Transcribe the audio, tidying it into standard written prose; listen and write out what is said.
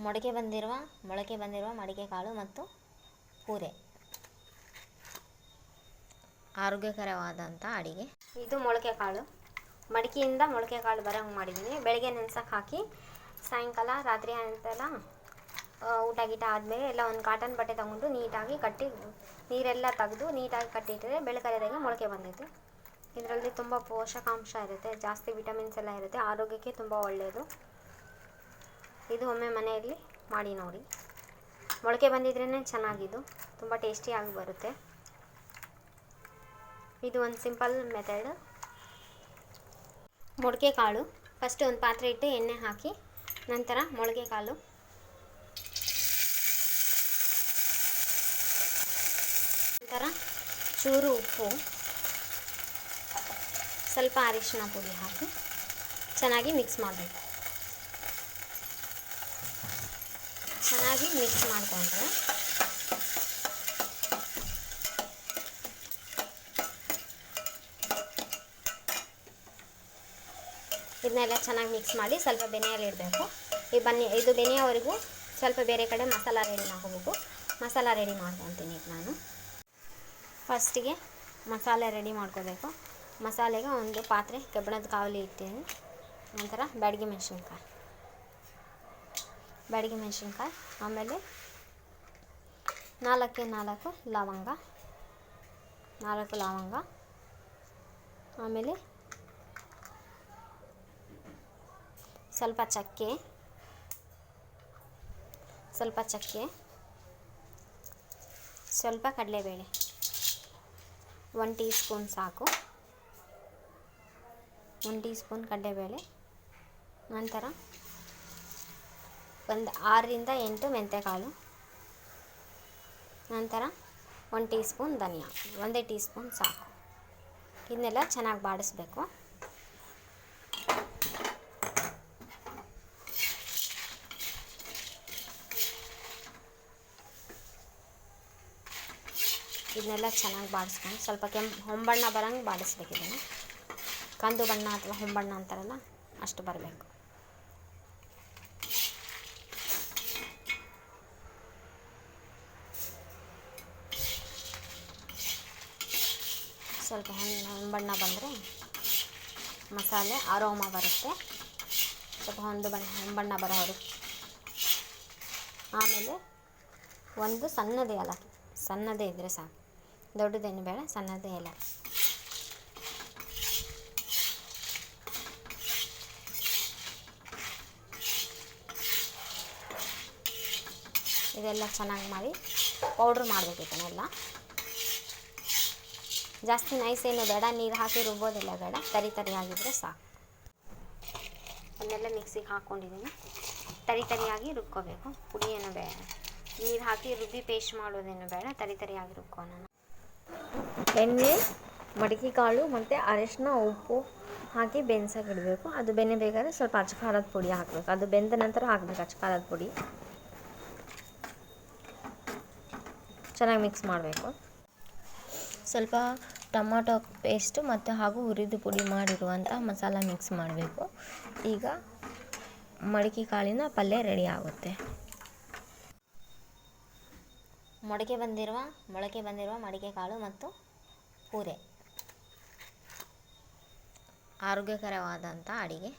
ಮೊಳಕೆ ಬಂದಿರುವ ಮಡಿಕೆ ಕಾಳು ಮತ್ತು ಪೂರೆ ಆರೋಗ್ಯಕರವಾದಂಥ ಅಡಿಗೆ. ಇದು ಮೊಳಕೆ ಕಾಳು, ಮಡಿಕೆಯಿಂದ ಮೊಳಕೆ ಕಾಳು ಬರೋಂಗೆ ಮಾಡಿದ್ದೀನಿ. ಬೆಳಗ್ಗೆ ನೆನ್ಸಕ್ಕೆ ಹಾಕಿ ಸಾಯಂಕಾಲ ರಾತ್ರಿ ಅಂತೆಲ್ಲ ಊಟ ಗೀಟ ಆದಮೇಲೆ ಎಲ್ಲ ಒಂದು ಕಾಟನ್ ಬಟ್ಟೆ ತಗೊಂಡು ನೀಟಾಗಿ ಕಟ್ಟಿ ನೀರೆಲ್ಲ ತೆಗೆದು ನೀಟಾಗಿ ಕಟ್ಟಿಟ್ಟರೆ ಬೆಳಕರಿದಾಗೆ ಮೊಳಕೆ ಬಂದೈತೆ. ಇದರಲ್ಲಿ ತುಂಬ ಪೋಷಕಾಂಶ ಇರುತ್ತೆ, ಜಾಸ್ತಿ ವಿಟಮಿನ್ಸ್ ಎಲ್ಲ ಇರುತ್ತೆ, ಆರೋಗ್ಯಕ್ಕೆ ತುಂಬ ಒಳ್ಳೆಯದು. ಇದು ಒಮ್ಮೆ ಮನೆಯಲ್ಲಿ ಮಾಡಿ ನೋಡಿ. ಮೊಳಕೆ ಬಂದಿದ್ರೇ ಚೆನ್ನಾಗಿದ್ದು, ತುಂಬ ಟೇಸ್ಟಿಯಾಗಿ ಬರುತ್ತೆ. ಇದು ಒಂದು ಸಿಂಪಲ್ ಮೆಥಡ್. ಮೊಳಕೆ ಕಾಳು ಫಸ್ಟ್ ಒಂದು ಪಾತ್ರೆ ಇಟ್ಟು ಎಣ್ಣೆ ಹಾಕಿ ನಂತರ ಮೊಳಕೆ ಕಾಳು, ನಂತರ ಚೂರು ಉಪ್ಪು, ಸ್ವಲ್ಪ ಅರಿಶಿನ ಪುಡಿ ಹಾಕಿ ಚೆನ್ನಾಗಿ ಮಿಕ್ಸ್ ಮಾಡಬೇಕು. ಚೆನ್ನಾಗಿ ಮಿಕ್ಸ್ ಮಾಡಿಕೊಂಡ್ರೆ ಇದನ್ನೆಲ್ಲ ಚೆನ್ನಾಗಿ ಮಿಕ್ಸ್ ಮಾಡಿ ಸ್ವಲ್ಪ ಬೆನೆಯಲ್ಲಿ ಇಡಬೇಕು. ಇದು ಬೆನೆಯವರೆಗೂ ಸ್ವಲ್ಪ ಬೇರೆ ಕಡೆ ಮಸಾಲ ರೆಡಿ ಮಾಡ್ಕೋಬೇಕು. ಮಸಾಲ ರೆಡಿ ಮಾಡ್ಕೊತೀನಿ ಈಗ ನಾನು. ಫಸ್ಟಿಗೆ ಮಸಾಲೆ ರೆಡಿ ಮಾಡ್ಕೋಬೇಕು. ಮಸಾಲೆಗೆ ಒಂದು ಪಾತ್ರೆ ಕಬ್ಬಿಣದ ಕಾವಲಿ ಇಟ್ಟಿದ್ದೀನಿ. ನಂತರ ಬ್ಯಾಡಗಿ ಮೆಣಸಿನ್ಕಾಯಿ, ಆಮೇಲೆ 4 ಲವಂಗ, ಆಮೇಲೆ ಸ್ವಲ್ಪ ಚಕ್ಕೆ, ಸ್ವಲ್ಪ ಕಡಲೆಬೇಳೆ, 1 ಟೀ ಸ್ಪೂನ್ ಸಾಕು, 1 ಟೀ ಸ್ಪೂನ್ ಕಡಲೆಬೇಳೆ. ನಂತರ ಒಂದು 6ರಿಂದ 8 ಮೆಂತ್ಯಕಾಳು, ನಂತರ 1 ಟೀ ಸ್ಪೂನ್ ಧನಿಯಾ, 1 ಟೀ ಸ್ಪೂನ್ ಸಾಕು. ಇದನ್ನೆಲ್ಲ ಚೆನ್ನಾಗಿ ಬಾಡಿಸ್ಬೇಕು. ಇದನ್ನೆಲ್ಲ ಚೆನ್ನಾಗಿ ಬಾಡಿಸ್ಕೊಂಡು ಸ್ವಲ್ಪ ಹೊಂಬಣ್ಣ ಬರೋಂಗೆ ಬಾಡಿಸ್ಬೇಕು. ಇದನ್ನು ಕಂದು ಬಣ್ಣ ಅಥವಾ ಹೊಂಬಣ್ಣ ಅಂತಾರಲ್ಲ ಅಷ್ಟು ಬರಬೇಕು. ಸ್ವಲ್ಪ ಹೊಂಬಣ್ಣ ಬಂದರೆ ಮಸಾಲೆ ಅರೋಮ ಬರುತ್ತೆ. ಸ್ವಲ್ಪ ಹೊಂಬಣ್ಣ ಬರೋರು. ಆಮೇಲೆ ಒಂದು ಸಣ್ಣದೇ ಏಲಕ್ಕಿ, ಸಣ್ಣದೇ ಇದ್ದರೆ ಸಾಕು, ದೊಡ್ಡದೇನು ಬೇಡ, ಸಣ್ಣದೇ ಏಲಕ್ಕಿ. ಇದೆಲ್ಲ ಚೆನ್ನಾಗಿ ಮಾಡಿ ಪೌಡ್ರ್ ಮಾಡಬೇಕು. ಇದನ್ನೆಲ್ಲ ಜಾಸ್ತಿ ನೈಸ್ ಏನು ಬೇಡ, ನೀರು ಹಾಕಿ ರುಬ್ಬೋದೆಲ್ಲ ಬೇಡ, ತರಿಯಾಗಿದ್ದರೆ ಸಾಕು. ಅದನ್ನೆಲ್ಲ ಮಿಕ್ಸಿಗೆ ಹಾಕ್ಕೊಂಡಿದ್ದೀನಿ. ತರಿಯಾಗಿ ರುಬ್ಕೋಬೇಕು. ಪುಡಿ ಏನು ಬೇಡ, ನೀರು ಹಾಕಿ ರುಬ್ಬಿ ಪೇಸ್ಟ್ ಮಾಡೋದೇನು ಬೇಡ, ತರಿಯಾಗಿ ರುಬ್ಕೋಣ. ಎಣ್ಣೆ, ಮಡಿಕೆ ಕಾಳು ಮತ್ತು ಅರಿಶಿನ ಉಪ್ಪು ಹಾಕಿ ಬೆನ್ಸಕ್ಕೆ ಇಡಬೇಕು. ಅದು ಬೆನಿಬೇಕಾದ್ರೆ ಸ್ವಲ್ಪ ಅಚ್ಚ ಖಾರದ ಪುಡಿ ಹಾಕಬೇಕು. ಅದು ಬೆಂದ ನಂತರ ಹಾಕಬೇಕು ಅಚ್ಚ ಖಾರದ ಪುಡಿ. ಚೆನ್ನಾಗಿ ಮಿಕ್ಸ್ ಮಾಡಬೇಕು. ಸ್ವಲ್ಪ ಟೊಮಾಟೊ ಪೇಸ್ಟು ಮತ್ತು ಹಾಗೂ ಹುರಿದು ಪುಡಿ ಮಾಡಿರುವಂಥ ಮಸಾಲ ಮಿಕ್ಸ್ ಮಾಡಬೇಕು. ಈಗ ಮಡಿಕೆ ಕಾಳಿನ ಪಲ್ಯ ರೆಡಿ ಆಗುತ್ತೆ. ಮೊಳಕೆ ಬಂದಿರುವ ಮಡಿಕೆ ಕಾಳು ಮತ್ತು ಪೂರೆ ಆರೋಗ್ಯಕರವಾದಂಥ ಅಡಿಗೆ.